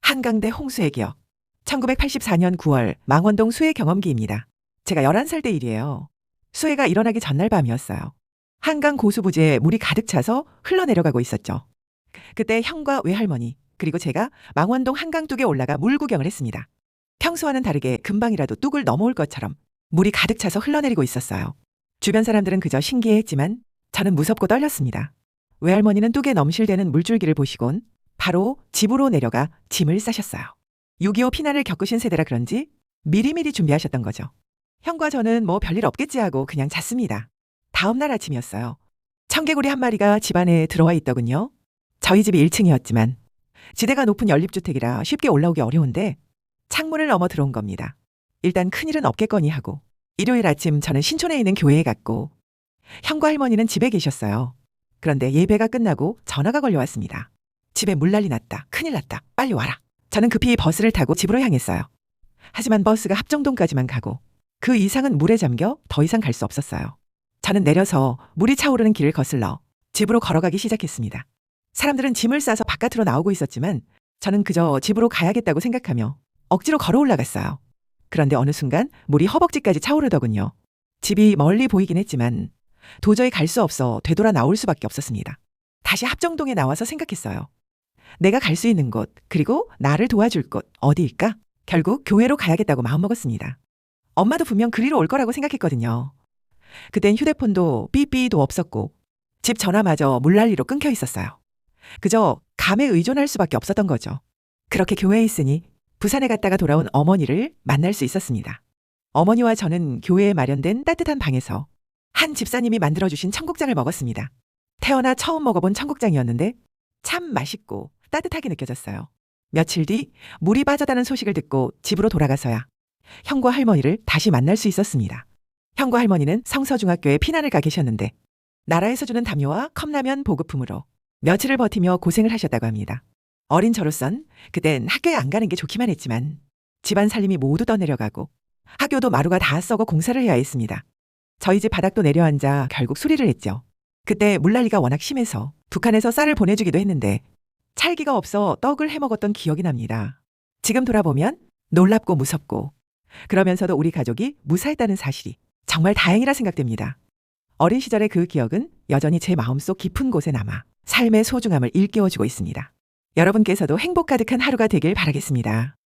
한강대 홍수의 기억. 1984년 9월 망원동 수해 경험기입니다. 제가 11살 때 일이에요. 수해가 일어나기 전날 밤이었어요. 한강 고수부지에 물이 가득 차서 흘러내려가고 있었죠. 그때 형과 외할머니 그리고 제가 망원동 한강둑에 올라가 물 구경을 했습니다. 평소와는 다르게 금방이라도 뚝을 넘어올 것처럼 물이 가득 차서 흘러내리고 있었어요. 주변 사람들은 그저 신기해했지만 저는 무섭고 떨렸습니다. 외할머니는 뚝에 넘실대는 물줄기를 보시곤 바로 집으로 내려가 짐을 싸셨어요. 6.25 피난을 겪으신 세대라 그런지 미리미리 준비하셨던 거죠. 형과 저는 뭐 별일 없겠지 하고 그냥 잤습니다. 다음 날 아침이었어요. 청개구리 한 마리가 집 안에 들어와 있더군요. 저희 집이 1층이었지만 지대가 높은 연립주택이라 쉽게 올라오기 어려운데 창문을 넘어 들어온 겁니다. 일단 큰일은 없겠거니 하고 일요일 아침 저는 신촌에 있는 교회에 갔고 형과 할머니는 집에 계셨어요. 그런데 예배가 끝나고 전화가 걸려왔습니다. 집에 물난리 났다. 큰일 났다. 빨리 와라. 저는 급히 버스를 타고 집으로 향했어요. 하지만 버스가 합정동까지만 가고 그 이상은 물에 잠겨 더 이상 갈 수 없었어요. 저는 내려서 물이 차오르는 길을 거슬러 집으로 걸어가기 시작했습니다. 사람들은 짐을 싸서 바깥으로 나오고 있었지만 저는 그저 집으로 가야겠다고 생각하며 억지로 걸어 올라갔어요. 그런데 어느 순간 물이 허벅지까지 차오르더군요. 집이 멀리 보이긴 했지만 도저히 갈 수 없어 되돌아 나올 수밖에 없었습니다. 다시 합정동에 나와서 생각했어요. 내가 갈 수 있는 곳, 그리고 나를 도와줄 곳 어디일까? 결국 교회로 가야겠다고 마음먹었습니다. 엄마도 분명 그리로 올 거라고 생각했거든요. 그땐 휴대폰도 삐삐도 없었고 집 전화마저 물난리로 끊겨 있었어요. 그저 감에 의존할 수밖에 없었던 거죠. 그렇게 교회에 있으니 부산에 갔다가 돌아온 어머니를 만날 수 있었습니다. 어머니와 저는 교회에 마련된 따뜻한 방에서 한 집사님이 만들어주신 청국장을 먹었습니다. 태어나 처음 먹어본 청국장이었는데 참 맛있고 따뜻하게 느껴졌어요. 며칠 뒤 물이 빠졌다는 소식을 듣고 집으로 돌아가서야 형과 할머니를 다시 만날 수 있었습니다. 형과 할머니는 성서중학교에 피난을 가 계셨는데 나라에서 주는 담요와 컵라면 보급품으로 며칠을 버티며 고생을 하셨다고 합니다. 어린 저로선 그땐 학교에 안 가는 게 좋기만 했지만 집안 살림이 모두 떠내려가고 학교도 마루가 다 썩어 공사를 해야 했습니다. 저희 집 바닥도 내려앉아 결국 수리를 했죠. 그때 물난리가 워낙 심해서 북한에서 쌀을 보내주기도 했는데 찰기가 없어 떡을 해먹었던 기억이 납니다. 지금 돌아보면 놀랍고 무섭고 그러면서도 우리 가족이 무사했다는 사실이 정말 다행이라 생각됩니다. 어린 시절의 그 기억은 여전히 제 마음속 깊은 곳에 남아 삶의 소중함을 일깨워주고 있습니다. 여러분께서도 행복 가득한 하루가 되길 바라겠습니다.